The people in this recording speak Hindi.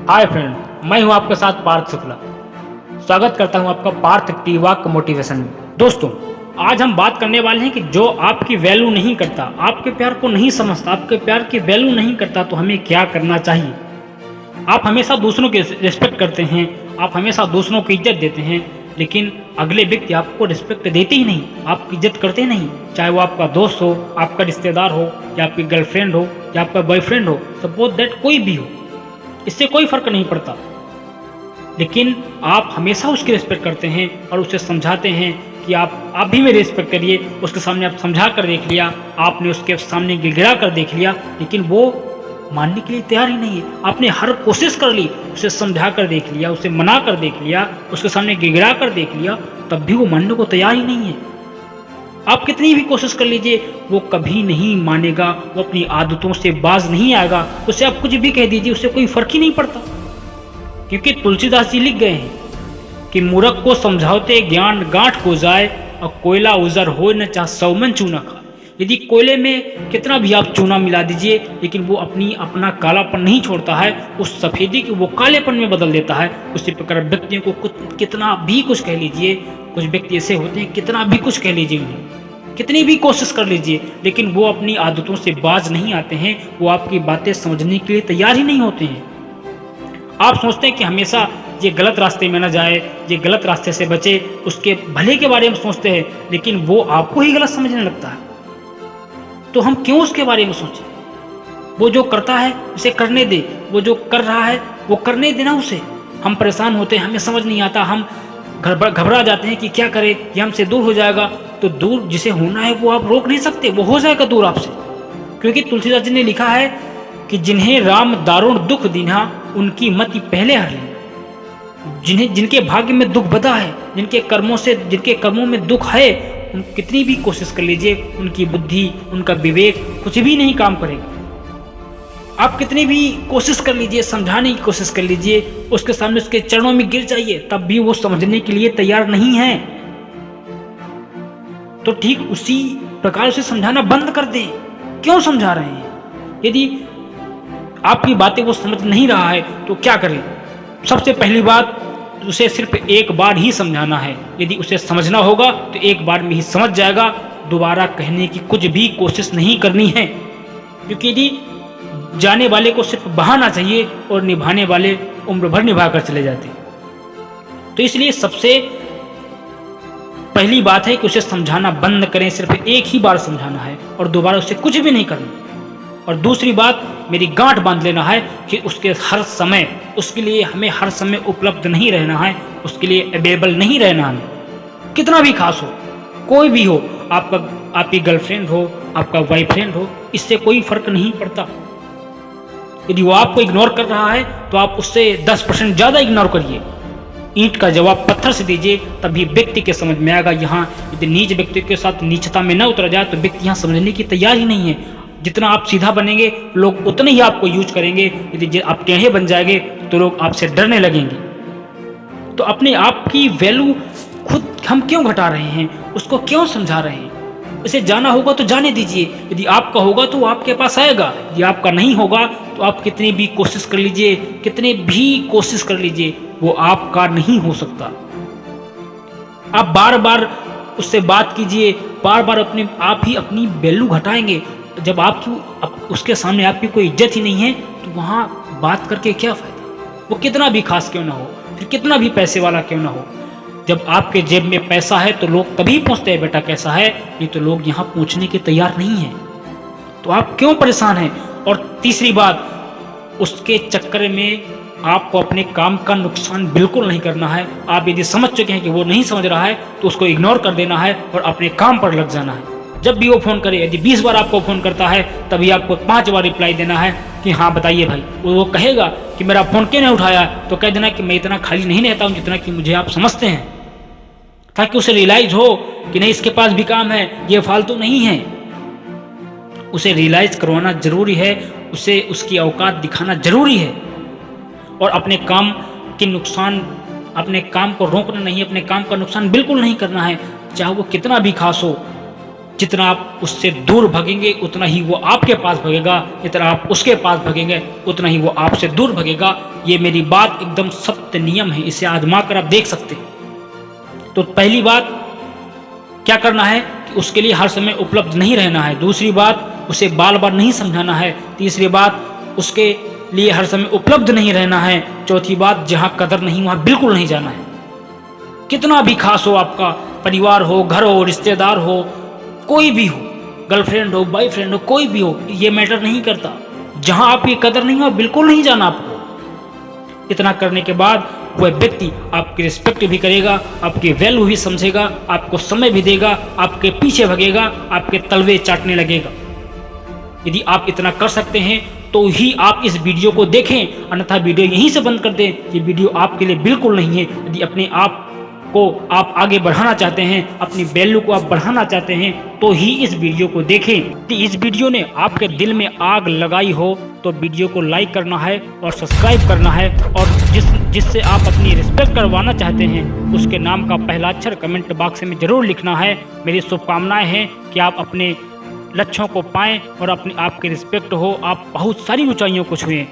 हाय फ्रेंड, मैं हूं आपके साथ पार्थ शुक्ला। स्वागत करता हूं आपका पार्थ टी-वाक मोटिवेशन में। दोस्तों, आज हम बात करने वाले हैं कि जो आपकी वैल्यू नहीं करता, आपके प्यार को नहीं समझता, आपके प्यार की वैल्यू नहीं करता, तो हमें क्या करना चाहिए। आप हमेशा दूसरों की रिस्पेक्ट करते हैं, आप हमेशा दूसरों को इज्जत देते हैं, लेकिन अगले व्यक्ति आपको रिस्पेक्ट देते ही नहीं, आपकी इज्जत करते नहीं। चाहे वो आपका दोस्त हो, आपका रिश्तेदार हो, या आपकी गर्लफ्रेंड हो, या आपका बॉयफ्रेंड हो, सपोज दैट कोई भी हो, इससे कोई फर्क नहीं पड़ता। लेकिन आप हमेशा उसकी रिस्पेक्ट करते हैं और उसे समझाते हैं कि आप भी मेरी रिस्पेक्ट करिए। उसके सामने आप समझा कर देख लिया, आपने उसके सामने गिड़गिड़ा कर देख लिया, लेकिन वो मानने के लिए तैयार ही नहीं है। आपने हर कोशिश कर ली, उसे समझा कर देख लिया, उसे मना कर देख लिया, उसके सामने गिड़गिड़ा कर देख लिया, तब भी वो मानने को तैयार ही नहीं है। आप कितनी भी कोशिश कर लीजिए, वो कभी नहीं मानेगा, वो अपनी आदतों से बाज नहीं आएगा। उसे आप कुछ भी कह दीजिए, उससे कोई फर्क ही नहीं पड़ता। क्योंकि तुलसीदास जी लिख गए हैं कि मूर्ख को समझाते ज्ञान गांठ को जाए, और कोयला उजर हो न चाहे 100 मन चूना खा। यदि कोयले में कितना भी आप चूना मिला दीजिए, लेकिन वो अपना कालापन नहीं छोड़ता है, उस सफेदी को वो कालेपन में बदल देता है। उसी प्रकार व्यक्तियों को कितना भी कुछ कह लीजिए, कुछ व्यक्ति ऐसे होते हैं, कितना भी कुछ कह लीजिए उन्हें, कितनी भी कोशिश कर लीजिए, लेकिन वो अपनी आदतों से बाज नहीं आते हैं। वो आपकी बातें समझने के लिए तैयार ही नहीं होते हैं। आप सोचते हैं कि हमेशा ये गलत रास्ते में न जाए, ये गलत रास्ते से बचे, उसके भले के बारे में सोचते हैं, लेकिन वो आपको ही गलत समझने लगता है। तो हम क्यों उसके बारे में सोचें। वो जो करता है उसे करने दे, वो जो कर रहा है वो करने देना उसे। हम परेशान होते हैं, हमें समझ नहीं आता, हम घबरा जाते हैं कि क्या करें, ये हमसे दूर हो जाएगा। तो दूर जिसे होना है वो आप रोक नहीं सकते, वो हो जाएगा दूर आपसे। क्योंकि तुलसीदास जी ने लिखा है कि जिन्हें राम दारुण दुख दीन्हा, उनकी मति पहले हर ली। जिनके भाग्य में दुख बधा है, जिनके कर्मों में दुख है, उन कितनी भी कोशिश कर लीजिए, उनकी बुद्धि, उनका विवेक कुछ भी नहीं काम करेगा। आप कितनी भी कोशिश कर लीजिए, समझाने की कोशिश कर लीजिए, उसके सामने उसके चरणों में गिर जाइए, तब भी वो समझने के लिए तैयार नहीं है। तो ठीक उसी प्रकार उसे समझाना बंद कर दें। क्यों समझा रहे हैं? यदि आपकी बातें वो समझ नहीं रहा है तो क्या करें? सबसे पहली बात, उसे सिर्फ एक बार ही समझाना है। यदि उसे समझना होगा तो एक बार में ही समझ जाएगा। दोबारा कहने की कुछ भी कोशिश नहीं करनी है, क्योंकि यदि जाने वाले को सिर्फ बहाना चाहिए और निभाने वाले उम्र भर निभा कर चले जाते। तो इसलिए सबसे पहली बात है कि उसे समझाना बंद करें। सिर्फ एक ही बार समझाना है और दोबारा उससे कुछ भी नहीं करना। और दूसरी बात, मेरी गांठ बांध लेना है कि उसके लिए हमें हर समय उपलब्ध नहीं रहना है, उसके लिए अवेलेबल नहीं रहना है। कितना भी खास हो, कोई भी हो, आपकी गर्लफ्रेंड हो, आपका बॉयफ्रेंड हो, इससे कोई फर्क नहीं पड़ता। यदि वो आपको इग्नोर कर रहा है तो आप उससे 10% ज़्यादा इग्नोर करिए। ईंट का जवाब पत्थर से दीजिए, तभी व्यक्ति के समझ में आएगा। यहाँ यदि नीच व्यक्ति के साथ नीचता में न उतरा जाए तो व्यक्ति यहाँ समझने की तैयार ही नहीं है। जितना आप सीधा बनेंगे, लोग उतने ही आपको यूज करेंगे। यदि आप टेढ़े बन जाएंगे तो लोग आपसे डरने लगेंगे। तो अपने आप की वैल्यू खुद हम क्यों घटा रहे हैं, उसको क्यों समझा रहे हैं? उसे जाना होगा तो जाने दीजिए। यदि आपका होगा तो वो आपके पास आएगा, यदि आपका नहीं होगा तो आप कितनी भी कोशिश कर लीजिए, वो आपका नहीं हो सकता। आप बार बार उससे बात कीजिए, बार बार आप ही अपनी वैल्यू घटाएंगे। जब उसके सामने आपकी कोई इज्जत ही नहीं है तो वहाँ बात करके क्या फायदा? वो कितना भी खास क्यों ना हो, फिर कितना भी पैसे वाला क्यों ना हो। जब आपके जेब में पैसा है तो लोग तभी पूछते हैं बेटा कैसा है, नहीं तो लोग यहाँ पूछने के तैयार नहीं है। तो आप क्यों परेशान हैं? और तीसरी बात, उसके चक्कर में आपको अपने काम का नुकसान बिल्कुल नहीं करना है। आप यदि समझ चुके हैं कि वो नहीं समझ रहा है तो उसको इग्नोर कर देना है और अपने काम पर लग जाना है। जब भी वो फ़ोन करे, यदि 20 बार आपको फ़ोन करता है, तभी आपको 5 बार रिप्लाई देना है कि हाँ बताइए भाई। वो कहेगा कि मेरा फ़ोन क्यों नहीं उठाया, तो कह देना कि मैं इतना खाली नहीं रहता हूँ जितना कि मुझे आप समझते हैं, ताकि उसे रियलाइज हो कि नहीं इसके पास भी काम है, ये फालतू नहीं है। उसे रियलाइज करवाना जरूरी है, उसे उसकी औकात दिखाना जरूरी है। और अपने काम को रोकना नहीं, अपने काम का नुकसान बिल्कुल नहीं करना है, चाहे वो कितना भी खास हो। जितना आप उससे दूर भगेंगे उतना ही वो आपके पास भगेगा, जितना आप उसके पास भगेंगे उतना ही वो आपसे दूर भगेगा। ये मेरी बात एकदम सत्य नियम है, इसे आजमा कर आप देख सकते हैं। तो पहली बात क्या करना है कि उसके लिए हर समय उपलब्ध नहीं रहना है। दूसरी बात, उसे बार बार नहीं समझाना है। तीसरी बात, उसके लिए हर समय उपलब्ध नहीं रहना है। चौथी बात, जहाँ कदर नहीं वहाँ बिल्कुल नहीं जाना है। कितना भी खास हो आपका परिवार हो, घर हो, रिश्तेदार हो, कोई भी हो, गर्लफ्रेंड हो, बॉयफ्रेंड हो, कोई भी हो, ये मैटर नहीं करता। जहां आपकी कदर नहीं हो बिल्कुल नहीं जाना आपको। इतना करने के बाद वह व्यक्ति आपकी रिस्पेक्ट भी करेगा, आपकी वैल्यू भी समझेगा, आपको समय भी देगा, आपके पीछे भगेगा, आपके तलवे चाटने लगेगा। यदि आप इतना कर सकते हैं तो ही आप इस वीडियो को देखें, अन्यथा वीडियो यहीं से बंद कर दें। ये वीडियो आपके लिए बिल्कुल नहीं है। यदि अपने आप को आप आगे बढ़ाना चाहते हैं, अपनी वैल्यू को आप बढ़ाना चाहते हैं, तो ही इस वीडियो को देखें। यदि इस वीडियो ने आपके दिल में आग लगाई हो तो वीडियो को लाइक करना है और सब्सक्राइब करना है, और जिससे आप अपनी रिस्पेक्ट करवाना चाहते हैं उसके नाम का पहला अक्षर कमेंट बॉक्स में जरूर लिखना है। मेरी शुभकामनाएं हैं कि आप अपने लक्ष्यों को पाएं और अपनी आपकी रिस्पेक्ट हो, आप बहुत सारी ऊंचाइयों को छुएं।